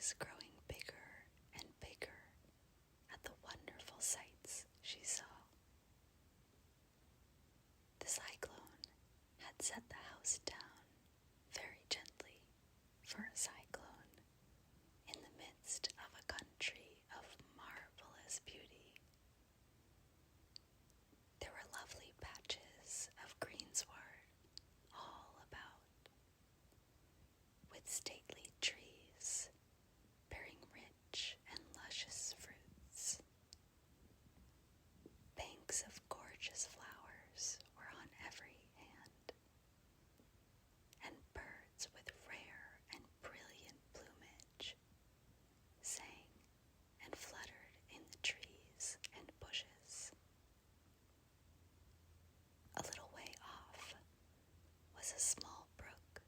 eyes growing bigger and bigger at the wonderful sights she saw. The cyclone had set the house down very gently for a cyclone in the midst of a country of marvelous beauty. There were lovely patches of greensward all about, with stately trees bearing rich and luscious fruits. Banks of gorgeous flowers were on every hand, and birds with rare and brilliant plumage sang and fluttered in the trees and bushes. A little way off was a small brook,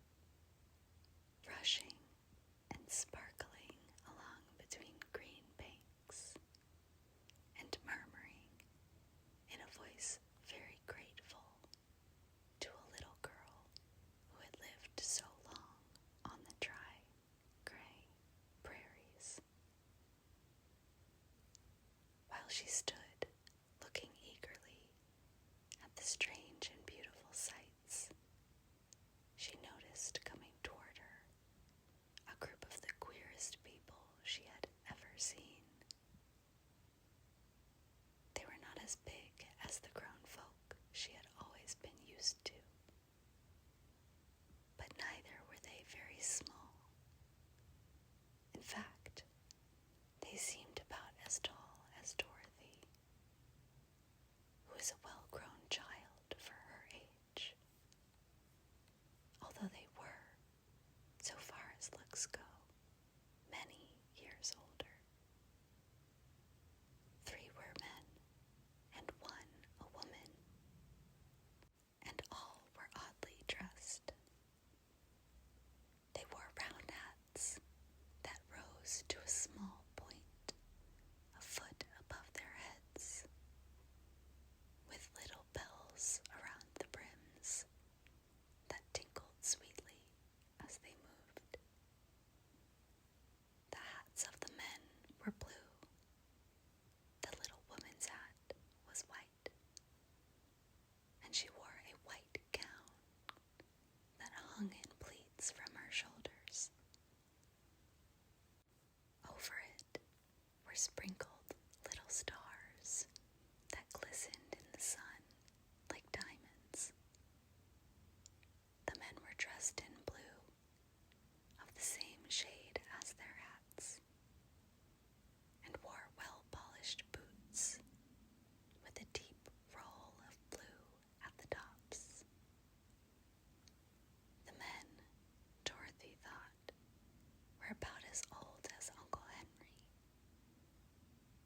rushing and sparkling along between green banks, and murmuring in a voice very grateful to a little girl who had lived so long on the dry, gray prairies. While she stood looking eagerly at the strange and beautiful sights, she noticed coming toward her a group of the queerest people she had ever seen. They were not as big as the grown folk she had always been used to, but neither were they very small. In fact, they seemed about as tall as Dorothy, who was a well-grown child for her age, although they were, so far as looks go, many years older. 3 were men, and 1 a woman, and all were oddly dressed. They wore round hats that rose to a small point a foot above their heads, with little bells around the brims that tinkled sweetly as they moved. The hats of the men were blue. The little woman's hat was white, and she wore a white gown that hung in pleats from her shoulders. Over it were sprinkled little stars that glistened in the sun like diamonds. The men were dressed in blue, of the same shade as their hats, and wore well-polished boots with a deep roll of blue at the tops. The men, Dorothy thought, were about as old as Uncle Henry,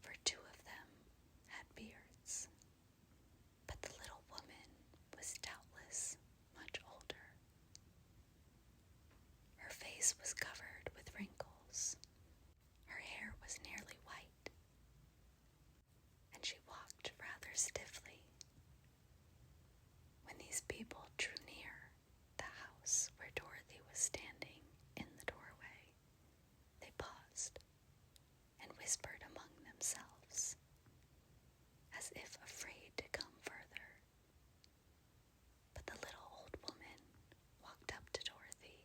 for 2 of them had beards, but the little woman was doubtless much older. Her face was covered with wrinkles, her hair was nearly white, and she walked rather stiffly. When these people drew near the house where Dorothy was standing in the doorway, they paused and whispered among themselves, as if afraid to come further. But the little old woman walked up to Dorothy,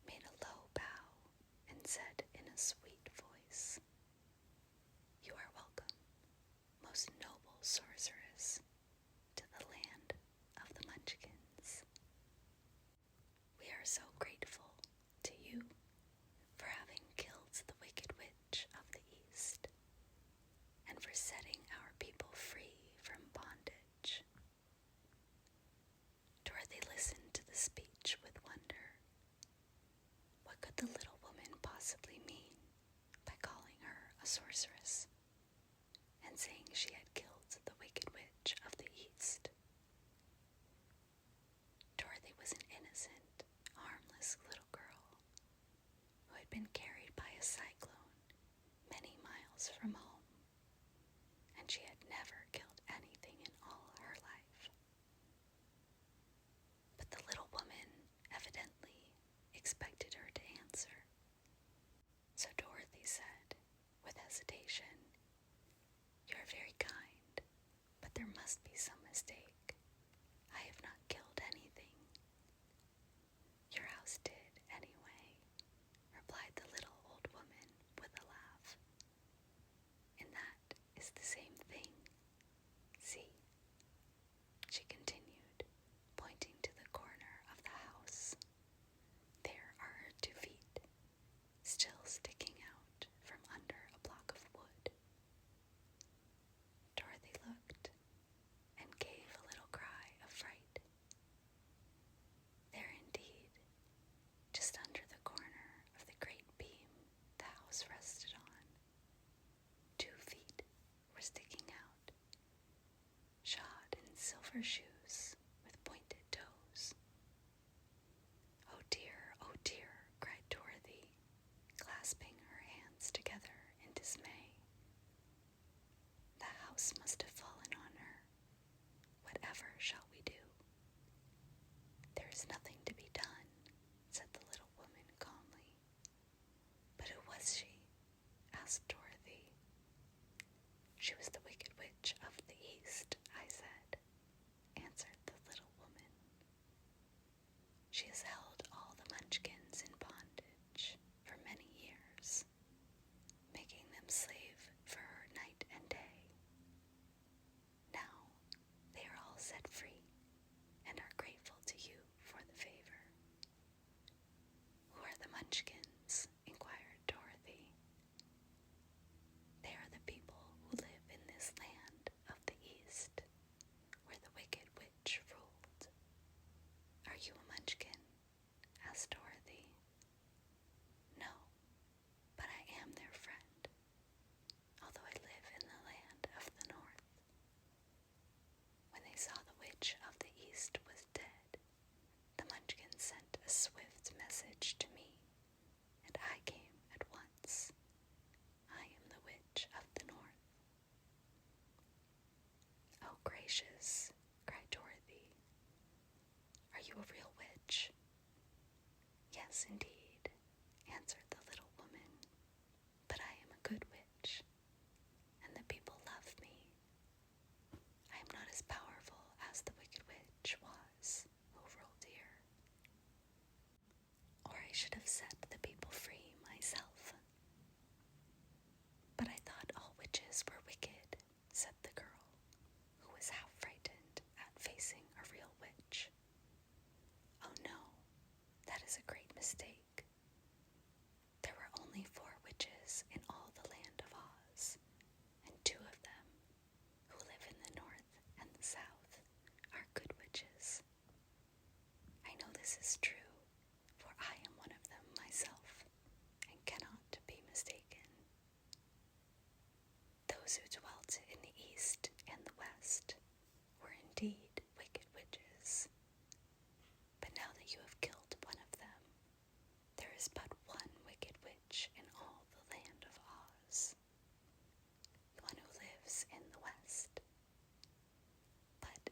made a low bow, and said in a sweet voice, "You are welcome, most noble sorceress, to the land of the Munchkins. We are so grateful to you for having killed the wicked witch of the East, and for setting our people free from bondage." Dorothy listened to the speech with wonder. What could the little woman possibly mean by calling her a sorceress, and saying she had killed the wicked witch of the East? Dorothy was an innocent, harmless little girl who had been carried by a cyclone many miles from home, and she had never killed anything in all her life. But the little woman evidently expected her to answer, hesitation. "You are very kind, but there must be some mistake. I have not killed anything." "Your house did, anyway," replied the little old woman with a laugh. "And that is the same thing. See," she continued, pointing to the corner of the house. "There are her 2 feet, still sticking out from under a block of wood." Dorothy looked and gave a little cry of fright. There indeed, just under the corner of the great beam the house rested on, 2 feet were sticking out, shod in silver shoes with pointed toes. "Oh dear," cried Dorothy, clasping her hands together in dismay. "The house must have fallen on her. Whatever shall we do?" "There is nothing to be done," said the little woman calmly. "But who was she?" asked Dorothy. "She was the Wicked Witch of the East, I said," answered the little woman. "She has held all the Munchkins in bondage for many years, making them slave for her night and day. Now they are all set free and are grateful to you for the favor." "Who are the Munchkins?" inquired Dorothy. "They are the people who live in this land of the East, where the Wicked Witch ruled." "Are you a Munchkin?" asked Dorothy. "No, but I am their friend, although I live in the land of the North. When they saw the Witch of the East was dead, the Munchkins sent a swift message to me, and I came at once. I am the Witch of the North." "Oh, gracious," cried Dorothy. "Are you a real witch?" "Yes, indeed," answered the little woman. "But I am a good witch, and the people love me. I am not as powerful as the Wicked Witch was, who ruled here. Or I should have set the people free myself." "But I thought all witches were wicked," said the girl, who was half frightened at facing a real witch. "Oh no, that is a great mistake. There were only 4 witches in all the land of Oz, and 2 of them, who live in the North and the South, are good witches. I know this is true, for I am one of them myself, and cannot be mistaken. Those who dwelt in the East and the West were indeed wicked witches. But now that you have killed one of them, there is but one wicked witch in all the land of Oz, the one who lives in the West." "But,"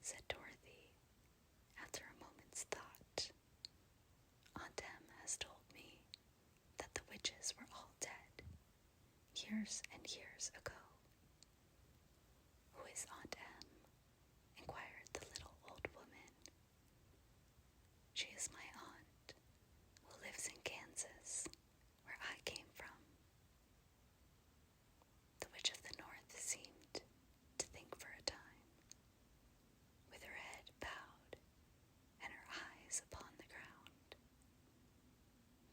said Dorothy, after a moment's thought, "Aunt Em has told me that the witches were all dead, years and years ago." "Who is Aunt Em?" inquired the little old woman. "She is my aunt, who lives in Kansas, where I came from." The Witch of the North seemed to think for a time, with her head bowed and her eyes upon the ground.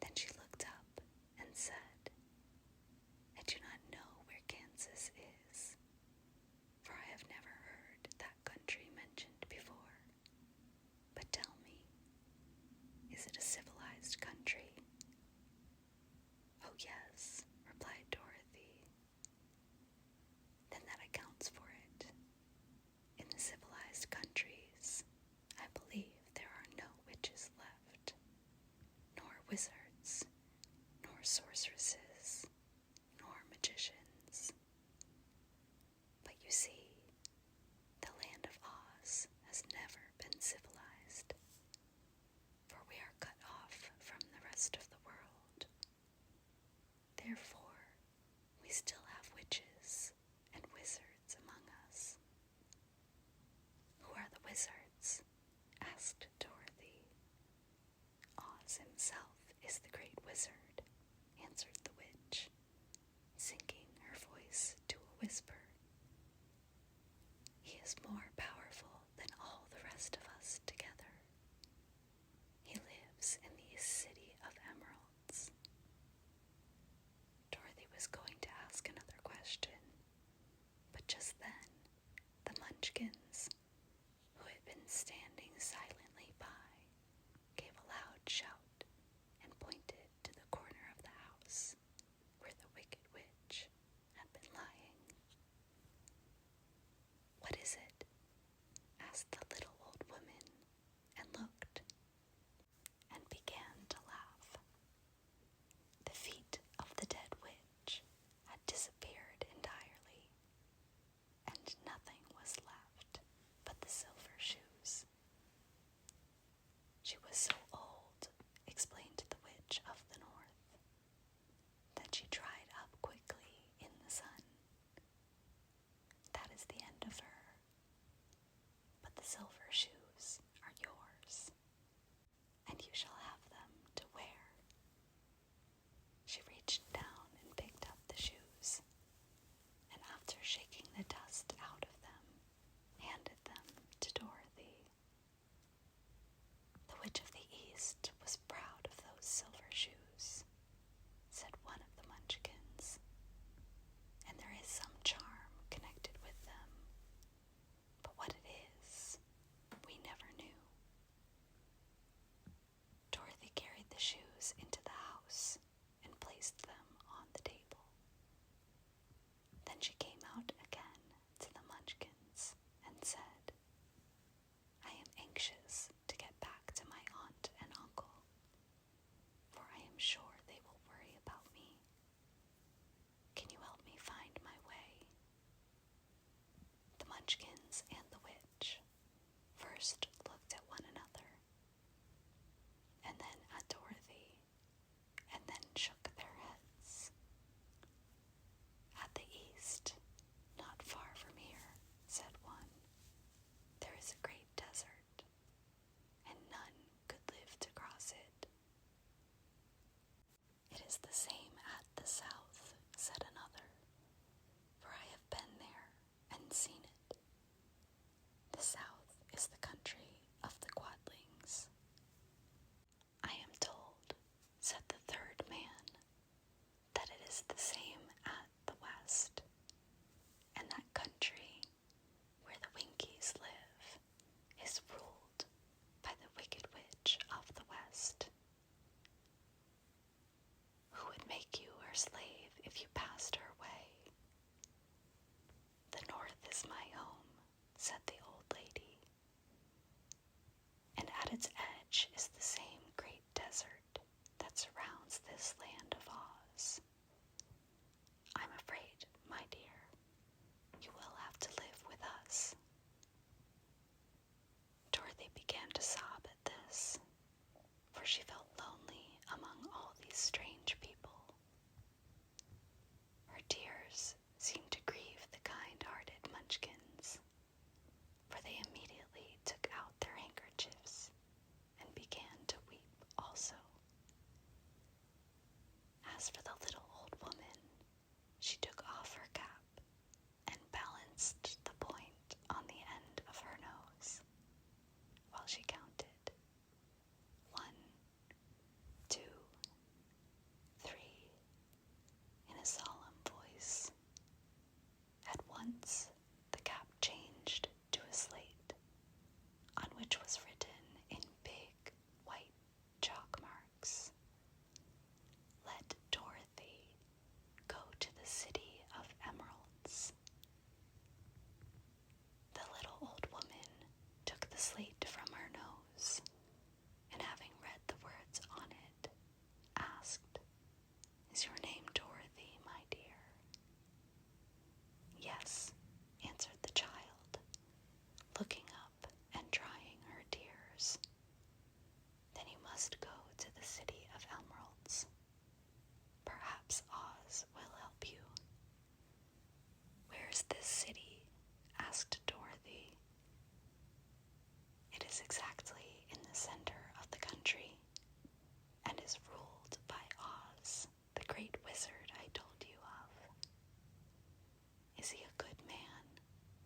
Then she looked up and said, "I do not know where And she came out again to the Munchkins and said, I am anxious to get back to my aunt and uncle, for I am sure they will worry about me. Can you help me find my way? The Munchkins and the witch first looked at one another, and then at Dorothy, and then shook their heads. At the east, not far from here, said one, there is a great desert, and none could live to cross it. It is the same at the south, said another, for I have been there and seen it. The south is the country of the Quadlings. I am told, said the third man, that it is the same at the west, and that country where the Winkies live is ruled by the wicked witch of the west, who would make you her slave if you passed her way. The north is my home, said the old lady, and at its edge is the same great desert that surrounds this land of Oz. I'm afraid, my dear, you will have to live with us. Dorothy began to sob at this, for she felt lonely among all these strange people. Her tears seemed to grieve the kind-hearted Munchkins, for they immediately took out their handkerchiefs and began to weep also. As for the little old woman, she took off her cap and balanced the point on the end of her nose while she counted 1, 2, 3 in a solemn voice. At once the cap changed to a slate on which was written in big white chalk marks, Let Dorothy go to the city of emeralds. The little old woman took the slate from her nose, and having read the words on it, asked, Is your name Dorothy, my dear? Yes, answered the child, looking up and drying her tears. Then you must go to the city of emeralds. Perhaps Oz will help you. Where is this city? Asked Dorothy. It is exactly in the center of the country, and is ruled by Oz, the great wizard I told you of. Is he a good man?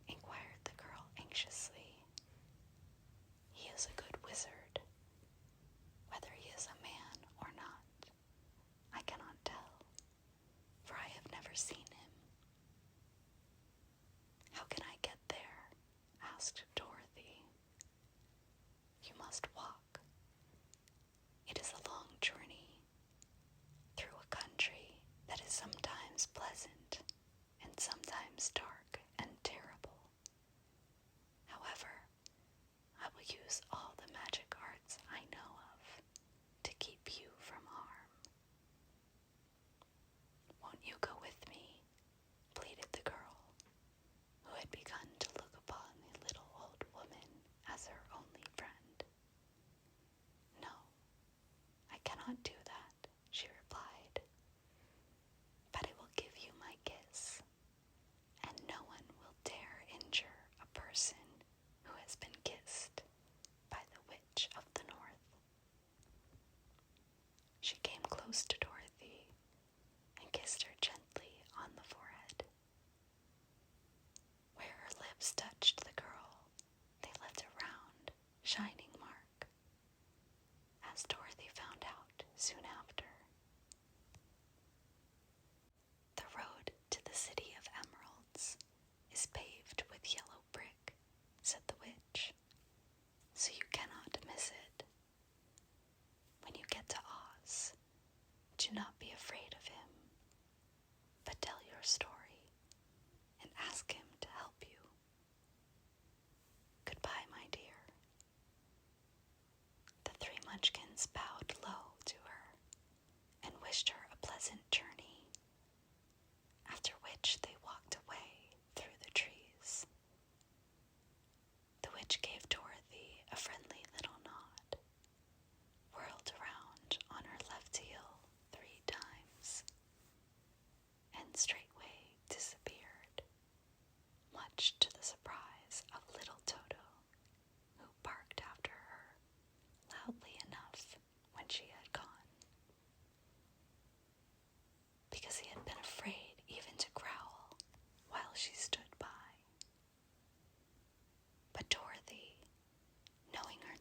Inquired the girl anxiously. He is a good wizard. Whether he is a man or not, I cannot tell, for I have never seen him. How can I get there? Asked Dorothy. You must walk. It is a long journey through a country that is sometimes pleasant and sometimes dark and terrible. However, I will use all the magic arts I know of to keep you from harm. Won't you go with me? Pleaded the girl, who had begun to look upon the little old woman as her only friend. No, I cannot do that, she replied, but I will give you my kiss, and no one will dare injure a person who has been kissed by the witch of the north. She came close to Dorothy and kissed her gently on the forehead. Where her lips touched the girl, they left a round, shining mark, as Dorothy found out soon after. The road to the city of emeralds is paved with yellow brick, said the witch, so you cannot miss it. When you get to Oz, do not be afraid of him, but tell your story,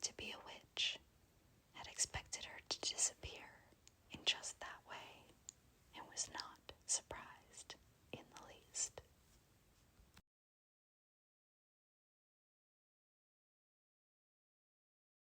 to be a witch.